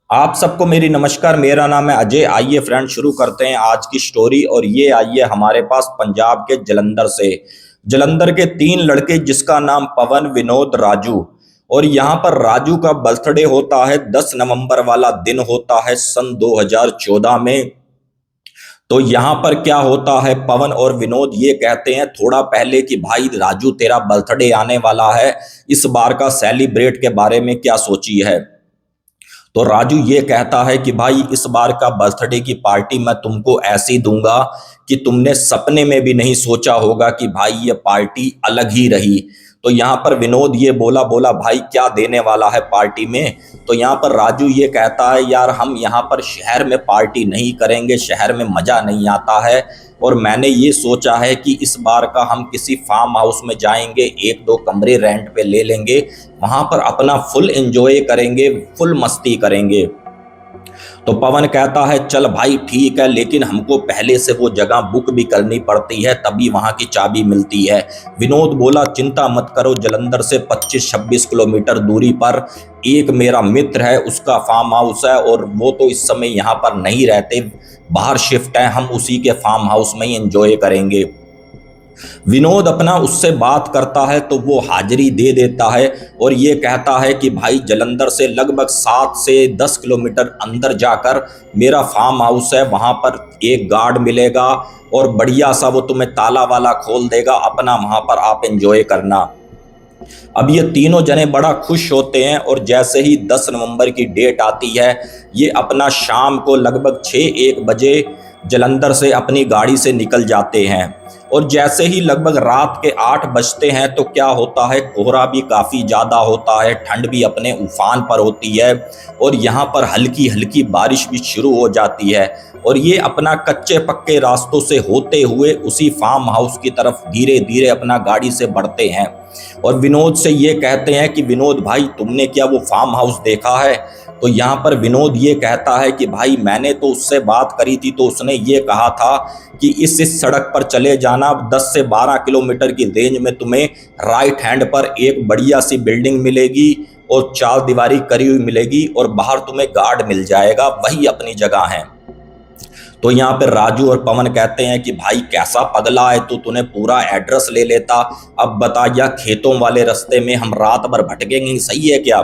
आप सबको मेरी नमस्कार। मेरा नाम है अजय। आइए फ्रेंड शुरू करते हैं आज की स्टोरी। और ये आइए हमारे पास पंजाब के जलंधर से। जलंधर के तीन लड़के जिसका नाम पवन, विनोद, राजू। और यहाँ पर राजू का बर्थडे होता है 10 नवंबर वाला दिन होता है सन 2014 में। तो यहाँ पर क्या होता है, पवन और विनोद ये कहते हैं थोड़ा पहले कि भाई राजू तेरा बर्थडे आने वाला है, इस बार का सेलिब्रेट के बारे में क्या सोची है। तो राजू ये कहता है कि भाई इस बार का बर्थडे की पार्टी मैं तुमको ऐसी दूंगा कि तुमने सपने में भी नहीं सोचा होगा कि भाई ये पार्टी अलग ही रही। तो यहाँ पर विनोद ये बोला बोला भाई क्या देने वाला है पार्टी में। तो यहाँ पर राजू ये कहता है यार हम यहाँ पर शहर में पार्टी नहीं करेंगे, शहर में मज़ा नहीं आता है। और मैंने ये सोचा है कि इस बार का हम किसी फार्म हाउस में जाएंगे, एक दो कमरे रेंट पे ले लेंगे, वहां पर अपना फुल एंजॉय करेंगे, फुल मस्ती करेंगे। तो पवन कहता है चल भाई ठीक है, लेकिन हमको पहले से वो जगह बुक भी करनी पड़ती है, तभी वहां की चाबी मिलती है। विनोद बोला चिंता मत करो, जलंधर से 25-26 किलोमीटर दूरी पर एक मेरा मित्र है, उसका फार्म हाउस है और वो तो इस समय यहाँ पर नहीं रहते, बाहर शिफ्ट है, हम उसी के फार्म हाउस में ही एंजॉय करेंगे। विनोद अपना उससे बात करता है तो वो हाजिरी दे देता है और ये कहता है कि भाई जलंधर से लगभग 7 से 10 किलोमीटर अंदर जाकर मेरा फार्म हाउस है, वहाँ पर एक गार्ड मिलेगा और बढ़िया सा वो तुम्हें ताला वाला खोल देगा, अपना वहाँ पर आप एंजॉय करना। अब ये तीनों जने बड़ा खुश होते हैं और जैसे ही 10 नवंबर की डेट आती है, ये अपना शाम को लगभग 6-1 बजे जलंधर से अपनी गाड़ी से निकल जाते हैं। और जैसे ही लगभग रात के 8 बजते हैं तो क्या होता है, कोहरा भी काफ़ी ज़्यादा होता है, ठंड भी अपने उफान पर होती है और यहाँ पर हल्की हल्की बारिश भी शुरू हो जाती है। और ये अपना कच्चे पक्के रास्तों से होते हुए उसी फार्म हाउस की तरफ धीरे धीरे अपना गाड़ी से बढ़ते हैं। और विनोद से ये कहते हैं कि विनोद भाई तुमने क्या वो फार्म हाउस देखा है। तो यहाँ पर विनोद ये कहता है कि भाई मैंने तो उससे बात करी थी, तो उसने ये कहा था कि इस सड़क पर चले जाना, 10 से 12 किलोमीटर की रेंज में तुम्हें राइट हैंड पर एक बढ़िया सी बिल्डिंग मिलेगी और 4 दीवारी करी हुई मिलेगी और बाहर तुम्हें गार्ड मिल जाएगा, वही अपनी जगह है। तो यहाँ पे राजू और पवन कहते हैं कि भाई कैसा पगला है तूने पूरा एड्रेस ले लेता, अब बता या खेतों वाले रास्ते में हम रात भर भटकेंगे, सही है क्या।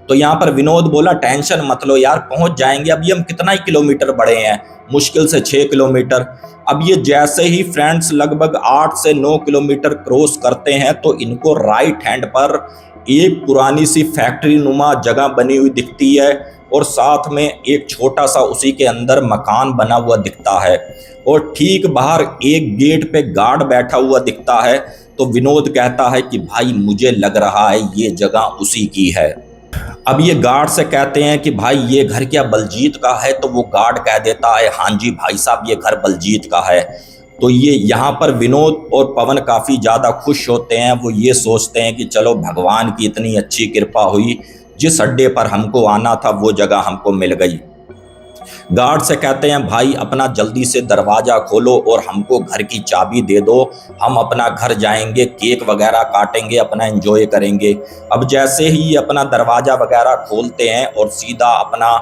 तो यहाँ पर विनोद बोला टेंशन मत लो यार, पहुंच जाएंगे, अभी हम कितना ही किलोमीटर बढ़े हैं, मुश्किल से 6 किलोमीटर। अब ये जैसे ही फ्रेंड्स लगभग 8 से 9 किलोमीटर क्रॉस करते हैं तो इनको राइट हैंड पर एक पुरानी सी फैक्ट्री नुमा जगह बनी हुई दिखती है और साथ में एक छोटा सा उसी के अंदर मकान बना हुआ दिखता है और ठीक बाहर एक गेट पे गार्ड बैठा हुआ दिखता है। तो विनोद कहता है कि भाई मुझे लग रहा है ये जगह उसी की है। अब ये गार्ड से कहते हैं कि भाई ये घर क्या बलजीत का है। तो वो गार्ड कह देता है हाँ जी भाई साहब ये घर बलजीत का है। तो ये यहाँ पर विनोद और पवन काफ़ी ज़्यादा खुश होते हैं, वो ये सोचते हैं कि चलो भगवान की इतनी अच्छी कृपा हुई, जिस अड्डे पर हमको आना था वो जगह हमको मिल गई। गार्ड से कहते हैं भाई अपना जल्दी से दरवाज़ा खोलो और हमको घर की चाबी दे दो, हम अपना घर जाएंगे, केक वगैरह काटेंगे, अपना एंजॉय करेंगे। अब जैसे ही अपना दरवाज़ा वगैरह खोलते हैं और सीधा अपना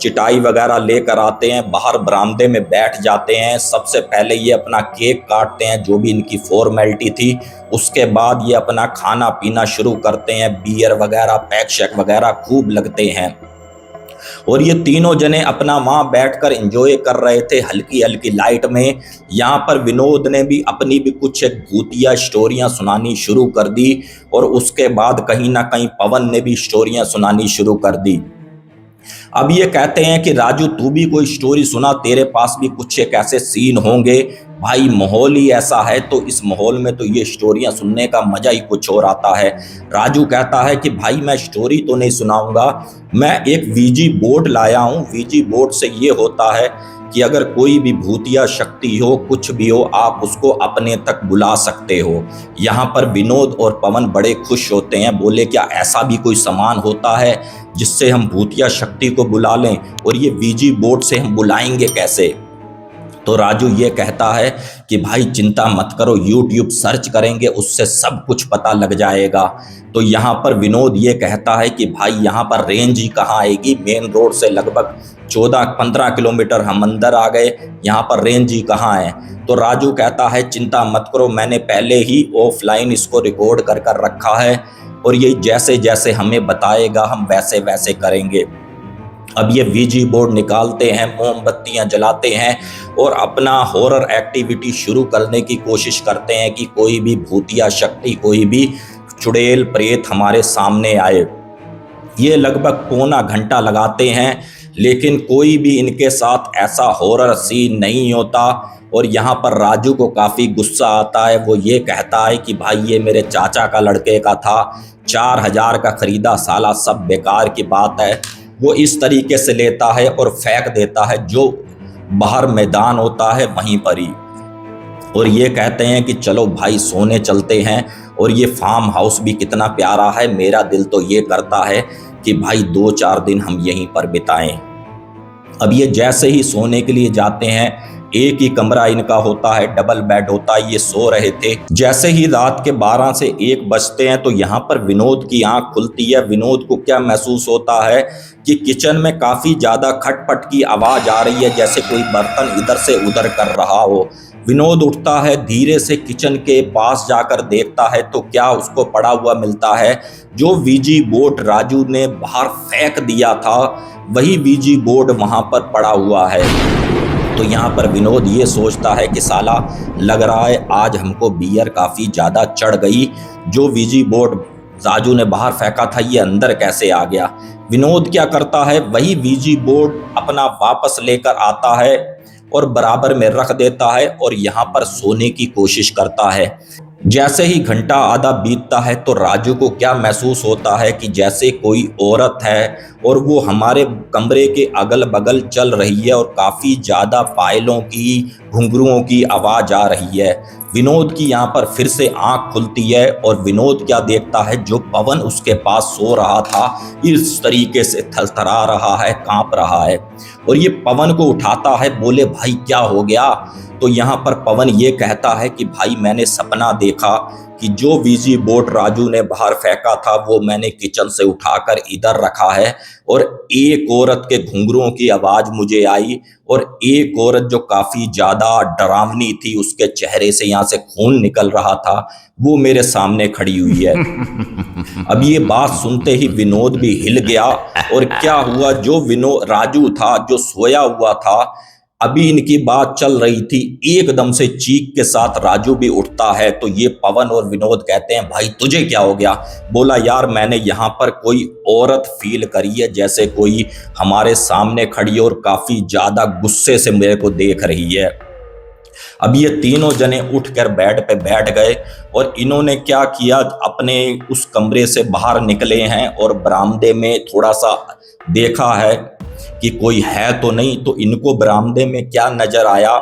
चिटाई वगैरह लेकर आते हैं, बाहर बरामदे में बैठ जाते हैं। सबसे पहले ये अपना केक काटते हैं, जो भी इनकी फॉर्मेलिटी थी। उसके बाद ये अपना खाना पीना शुरू करते हैं, बियर वगैरह पैक शैक वगैरह खूब लगते हैं। और ये तीनों जने अपना वहाँ बैठकर एंजॉय कर रहे थे हल्की हल्की लाइट में। यहाँ पर विनोद ने भी अपनी भी कुछ भूतिया स्टोरियाँ सुनानी शुरू कर दी और उसके बाद कहीं ना कहीं पवन ने भी स्टोरियाँ सुनानी शुरू कर दी। अब ये कहते हैं कि राजू तू भी कोई स्टोरी सुना, तेरे पास भी कुछ एक ऐसे सीन होंगे। भाई माहौल ही ऐसा है, तो इस माहौल में तो ये स्टोरियां सुनने का मजा ही कुछ और आता है। राजू कहता है कि भाई मैं स्टोरी तो नहीं सुनाऊंगा, मैं एक वीजी बोर्ड लाया हूँ। वीजी बोर्ड से ये होता है कि अगर कोई भी भूतिया शक्ति हो, कुछ भी हो, आप उसको अपने तक बुला सकते हो। यहाँ पर विनोद और पवन बड़े खुश होते हैं, बोले क्या ऐसा भी कोई सामान होता है जिससे हम भूतिया शक्ति को बुला लें, और ये वीजी बोर्ड से हम बुलाएंगे कैसे। तो राजू ये कहता है कि भाई चिंता मत करो, यूट्यूब सर्च करेंगे उससे सब कुछ पता लग जाएगा। तो यहाँ पर विनोद ये कहता है कि भाई यहाँ पर रेंज ही कहाँ आएगी, मेन रोड से लगभग 14-15 किलोमीटर हम अंदर आ गए, यहाँ पर रेंज ही कहाँ है। तो राजू कहता है चिंता मत करो, मैंने पहले ही ऑफलाइन इसको रिकॉर्ड कर कर रखा है और ये जैसे जैसे हमें बताएगा हम वैसे वैसे करेंगे। अब ये वीजी बोर्ड निकालते हैं, मोमबत्तियां जलाते हैं और अपना हॉरर एक्टिविटी शुरू करने की कोशिश करते हैं कि कोई भी भूतिया शक्ति, कोई भी चुड़ैल प्रेत हमारे सामने आए। ये लगभग पौना घंटा लगाते हैं लेकिन कोई भी इनके साथ ऐसा हॉरर सीन नहीं होता। और यहाँ पर राजू को काफ़ी गुस्सा आता है। वो ये कहता है कि भाई ये मेरे चाचा का लड़के का था, 4000 का खरीदा, साला सब बेकार की बात है। वो इस तरीके से लेता है और फेंक देता है जो बाहर मैदान होता है वहीं पर ही। और ये कहते हैं कि चलो भाई सोने चलते हैं। और ये फार्म हाउस भी कितना प्यारा है, मेरा दिल तो ये करता है कि भाई 2-4 दिन हम यहीं पर बिताएं। अब ये जैसे ही सोने के लिए जाते हैं, एक ही कमरा इनका होता है, डबल बेड होता है, ये सो रहे थे। जैसे ही रात के 12 से 1 बजते हैं तो यहाँ पर विनोद की आंख खुलती है। विनोद को क्या महसूस होता है कि किचन में काफ़ी ज़्यादा खटपट की आवाज़ आ रही है, जैसे कोई बर्तन इधर से उधर कर रहा हो। विनोद उठता है, धीरे से किचन के पास जाकर देखता है तो क्या उसको पड़ा हुआ मिलता है, जो वीजी बोर्ड राजू ने बाहर फेंक दिया था वही वीजी बोर्ड वहाँ पर पड़ा हुआ है। तो यहाँ पर विनोद ये सोचता है कि साला लग रहा है आज हमको बियर काफ़ी ज़्यादा चढ़ गई, जो वीजी बोर्ड राजू ने बाहर फेंका था ये अंदर कैसे आ गया। विनोद क्या करता है, वही वीजी बोर्ड अपना वापस लेकर आता है और बराबर में रख देता है और यहाँ पर सोने की कोशिश करता है। जैसे ही घंटा आधा बीतता है तो राजू को क्या महसूस होता है कि जैसे कोई औरत है और वो हमारे कमरे के अगल बगल चल रही है और काफ़ी ज़्यादा पायलों की, घुंघरुओं की आवाज़ आ रही है। विनोद की यहाँ पर फिर से आंख खुलती है और विनोद क्या देखता है, जो पवन उसके पास सो रहा था इस तरीके से थरथरा रहा है, कांप रहा है। और ये पवन को उठाता है, बोले भाई क्या हो गया। तो यहाँ पर पवन ये कहता है कि भाई मैंने सपना देखा कि जो वीजी बोर्ड राजू ने बाहर फेंका था वो मैंने किचन से उठाकर इधर रखा है और एक औरत के घुंघरुओं की आवाज़ मुझे आई और एक औरत जो काफ़ी ज़्यादा डरावनी थी, उसके चेहरे से यहाँ से खून निकल रहा था, वो मेरे सामने खड़ी हुई है। अब ये बात सुनते ही विनोद भी हिल गया। और क्या हुआ, जो राजू था जो सोया हुआ था, अभी इनकी बात चल रही थी, एकदम से चीख के साथ राजू भी उठता है। तो ये पवन और विनोद कहते हैं भाई तुझे क्या हो गया। बोला यार मैंने यहाँ पर कोई औरत फील करी है, जैसे कोई हमारे सामने खड़ी और काफ़ी ज़्यादा गुस्से से मेरे को देख रही है। अब ये तीनों जने उठकर बेड पे बैठ गए और इन्होंने क्या किया, अपने उस कमरे से बाहर निकले हैं और बरामदे में थोड़ा सा देखा है कि कोई है तो नहीं। तो इनको बरामदे में क्या नजर आया,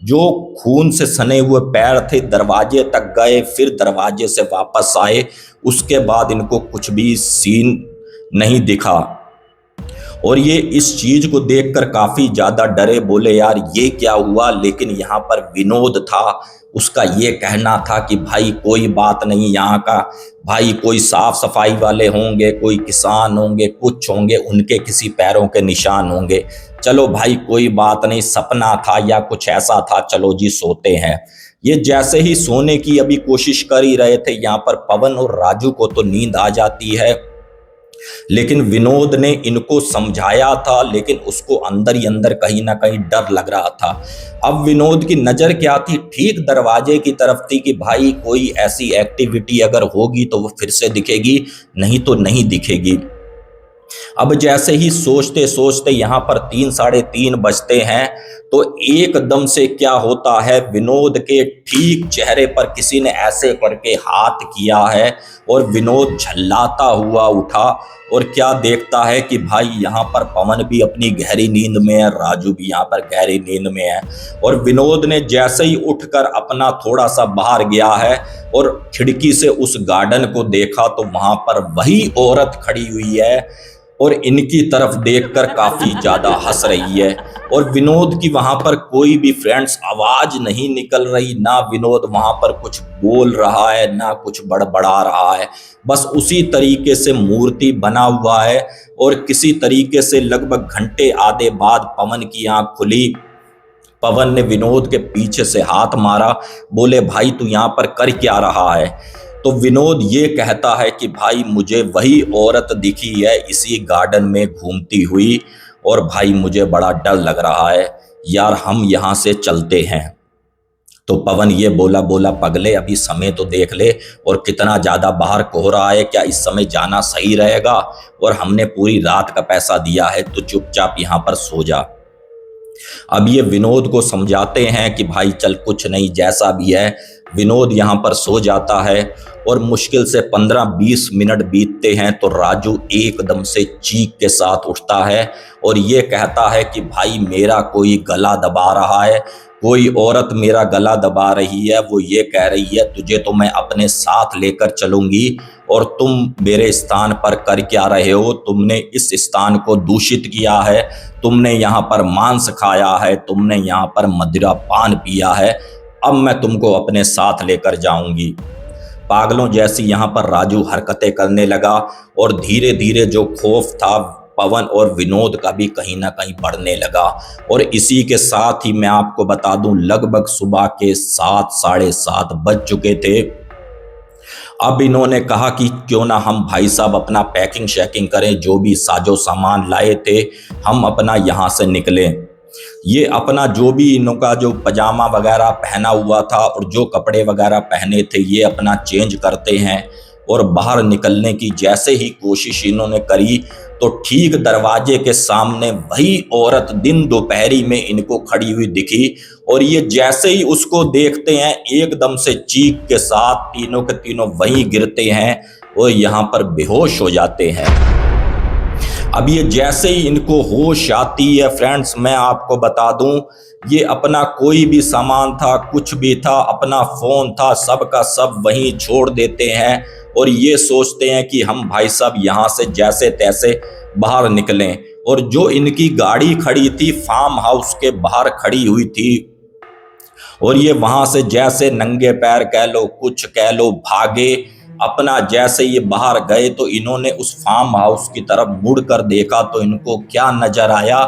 जो खून से सने हुए पैर थे, दरवाजे तक गए, फिर दरवाजे से वापस आए, उसके बाद इनको कुछ भी सीन नहीं दिखा। और ये इस चीज को देखकर काफी ज्यादा डरे, बोले यार ये क्या हुआ। लेकिन यहाँ पर विनोद था, उसका ये कहना था कि भाई कोई बात नहीं, यहाँ का भाई कोई साफ सफाई वाले होंगे, कोई किसान होंगे, कुछ होंगे, उनके किसी पैरों के निशान होंगे, चलो भाई कोई बात नहीं, सपना था या कुछ ऐसा था, चलो जी सोते हैं। ये जैसे ही सोने की अभी कोशिश कर ही रहे थे, यहाँ पर पवन और राजू को तो नींद आ जाती है। लेकिन विनोद ने इनको समझाया था, लेकिन उसको अंदर ही अंदर कहीं ना कहीं डर लग रहा था। अब विनोद की नज़र क्या थी, ठीक दरवाजे की तरफ थी कि भाई कोई ऐसी एक्टिविटी अगर होगी तो वो फिर से दिखेगी, नहीं तो नहीं दिखेगी। अब जैसे ही सोचते सोचते यहाँ पर 3-3:30 बजते हैं तो एकदम से क्या होता है, विनोद के ठीक चेहरे पर किसी ने ऐसे करके हाथ किया है और विनोद झल्लाता हुआ उठा और क्या देखता है कि भाई यहाँ पर पवन भी अपनी गहरी नींद में है, राजू भी यहाँ पर गहरी नींद में है। और विनोद ने जैसे ही उठकर अपना थोड़ा सा बाहर गया है और खिड़की से उस गार्डन को देखा तो वहाँ पर वही औरत खड़ी हुई है और इनकी तरफ देखकर काफी ज्यादा हंस रही है। और विनोद की वहां पर कोई भी फ्रेंड्स आवाज नहीं निकल रही, ना विनोद वहां पर कुछ बोल रहा है ना कुछ बड़बड़ा रहा है। बस उसी तरीके से मूर्ति बना हुआ है। और किसी तरीके से लगभग घंटे आधे बाद पवन की आंख खुली। पवन ने विनोद के पीछे से हाथ मारा, बोले भाई तू यहाँ पर कर क्या रहा है। तो विनोद ये कहता है कि भाई मुझे वही औरत दिखी है इसी गार्डन में घूमती हुई, और भाई मुझे बड़ा डर लग रहा है यार, हम यहाँ से चलते हैं। तो पवन ये बोला पगले अभी समय तो देख ले, और कितना ज्यादा बाहर कोहरा है, क्या इस समय जाना सही रहेगा, और हमने पूरी रात का पैसा दिया है, तो चुपचाप यहाँ पर सो जा। अब ये विनोद को समझाते हैं कि भाई चल कुछ नहीं, जैसा भी है। विनोद यहाँ पर सो जाता है और मुश्किल से 15-20 मिनट बीतते हैं तो राजू एकदम से चीख के साथ उठता है और ये कहता है कि भाई मेरा कोई गला दबा रहा है, कोई औरत मेरा गला दबा रही है। वो ये कह रही है तुझे तो मैं अपने साथ लेकर चलूंगी, और तुम मेरे स्थान पर कर क्या रहे हो, तुमने इस स्थान को दूषित किया है, तुमने यहाँ पर मांस खाया है, तुमने यहाँ पर मदिरा पान पिया है, अब मैं तुमको अपने साथ लेकर जाऊंगी। पागलों जैसी यहाँ पर राजू हरकतें करने लगा और धीरे धीरे जो खौफ था पवन और विनोद का भी कहीं ना कहीं बढ़ने लगा। और इसी के साथ ही मैं आपको बता दूं लगभग सुबह के 7 साढ़े 7 बज चुके थे। अब इन्होंने कहा कि क्यों ना हम भाई साहब अपना पैकिंग शैकिंग करें, जो भी साजो सामान लाए थे हम अपना यहाँ से निकलें। ये अपना जो भी इनका जो पजामा वगैरह पहना हुआ था और जो कपड़े वगैरह पहने थे ये अपना चेंज करते हैं और बाहर निकलने की जैसे ही कोशिश इन्होंने करी तो ठीक दरवाजे के सामने वही औरत दिन दोपहरी में इनको खड़ी हुई दिखी। और ये जैसे ही उसको देखते हैं एकदम से चीख के साथ तीनों के तीनों वहीं गिरते हैं और यहाँ पर बेहोश हो जाते हैं। अब ये जैसे ही इनको होश आती है फ्रेंड्स, मैं आपको बता दूं ये अपना कोई भी सामान था, कुछ भी था, अपना फोन था, सब का सब वहीं छोड़ देते हैं और ये सोचते हैं कि हम भाई साहब यहाँ से जैसे तैसे बाहर निकलें। और जो इनकी गाड़ी खड़ी थी फार्म हाउस के बाहर खड़ी हुई थी और ये वहां से जैसे नंगे पैर कह लो कुछ कह लो भागे। अपना जैसे ये बाहर गए तो इन्होंने उस फार्म हाउस की तरफ मुड़कर देखा तो इनको क्या नजर आया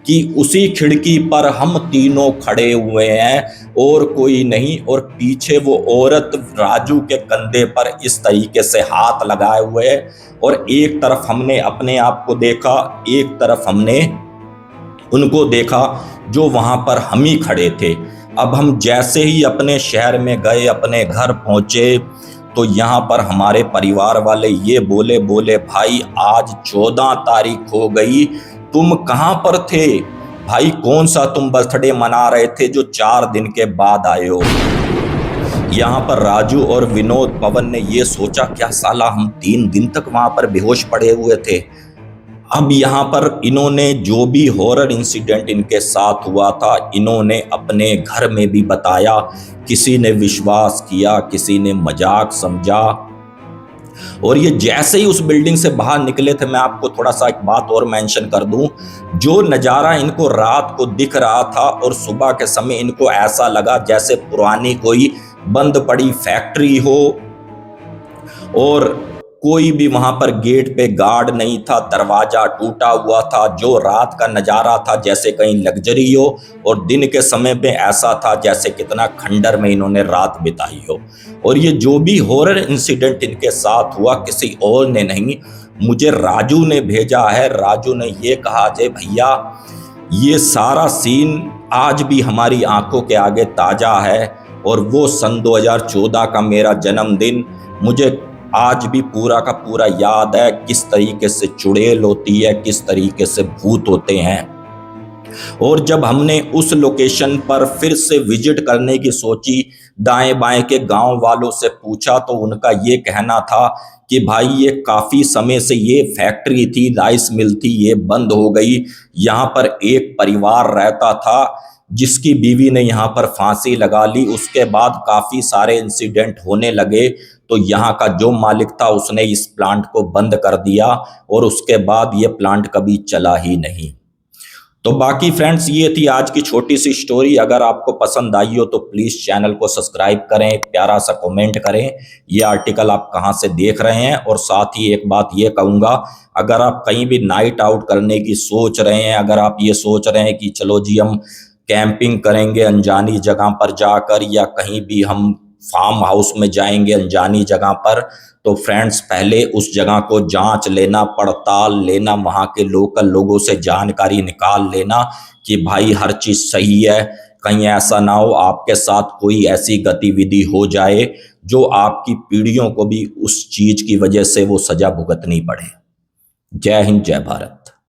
कि उसी खिड़की पर हम तीनों खड़े हुए हैं और कोई नहीं, और पीछे वो औरत राजू के कंधे पर इस तरीके से हाथ लगाए हुए है। और एक तरफ हमने अपने आप को देखा, एक तरफ हमने उनको देखा जो वहां पर हम ही खड़े थे। अब हम जैसे ही अपने शहर में गए, अपने घर पहुंचे तो यहाँ पर हमारे परिवार वाले ये बोले भाई आज 14 तारीख हो गई, तुम कहाँ पर थे भाई, कौन सा तुम बर्थडे मना रहे थे जो 4 दिन के बाद आए हो। यहाँ पर राजू और विनोद पवन ने ये सोचा क्या साला हम 3 दिन तक वहां पर बेहोश पड़े हुए थे। अब यहाँ पर इन्होंने जो भी हॉरर इंसिडेंट इनके साथ हुआ था इन्होंने अपने घर में भी बताया। किसी ने विश्वास किया, किसी ने मजाक समझा। और ये जैसे ही उस बिल्डिंग से बाहर निकले थे, मैं आपको थोड़ा सा एक बात और मेंशन कर दूं, जो नज़ारा इनको रात को दिख रहा था और सुबह के समय इनको ऐसा लगा जैसे पुरानी कोई बंद पड़ी फैक्ट्री हो और कोई भी वहां पर गेट पे गार्ड नहीं था, दरवाजा टूटा हुआ था। जो रात का नज़ारा था जैसे कहीं लग्जरी हो और दिन के समय पे ऐसा था जैसे कितना खंडर में इन्होंने रात बिताई हो। और ये जो भी हॉरर इंसिडेंट इनके साथ हुआ किसी और ने नहीं, मुझे राजू ने भेजा है। राजू ने ये कहा जे भैया ये सारा सीन आज भी हमारी आंखों के आगे ताज़ा है और वो सन 2014 का मेरा जन्मदिन मुझे आज भी पूरा का पूरा याद है, किस तरीके से चुड़ैल होती है, किस तरीके से भूत होते हैं। और जब हमने उस लोकेशन पर फिर से विजिट करने की सोची, दाएं बाएं के गांव वालों से पूछा तो उनका ये कहना था कि भाई ये काफ़ी समय से ये फैक्ट्री थी, राइस मिल थी, ये बंद हो गई। यहाँ पर एक परिवार रहता था जिसकी बीवी ने यहाँ पर फांसी लगा ली। उसके बाद काफ़ी सारे इंसिडेंट होने लगे तो यहाँ का जो मालिक था उसने इस प्लांट को बंद कर दिया और उसके बाद ये प्लांट कभी चला ही नहीं। तो बाकी फ्रेंड्स, ये थी आज की छोटी सी स्टोरी। अगर आपको पसंद आई हो तो प्लीज़ चैनल को सब्सक्राइब करें, एक प्यारा सा कमेंट करें ये आर्टिकल आप कहाँ से देख रहे हैं। और साथ ही एक बात ये कहूँगा, अगर आप कहीं भी नाइट आउट करने की सोच रहे हैं, अगर आप ये सोच रहे हैं कि चलो जी हम कैंपिंग करेंगे अनजानी जगह पर जाकर, या कहीं भी हम फार्म हाउस में जाएंगे अनजानी जगह पर, तो फ्रेंड्स पहले उस जगह को जांच लेना, पड़ताल लेना, वहाँ के लोकल लोगों से जानकारी निकाल लेना कि भाई हर चीज़ सही है। कहीं ऐसा ना हो आपके साथ कोई ऐसी गतिविधि हो जाए जो आपकी पीढ़ियों को भी उस चीज़ की वजह से वो सजा भुगतनी पड़े। जय हिंद, जय भारत।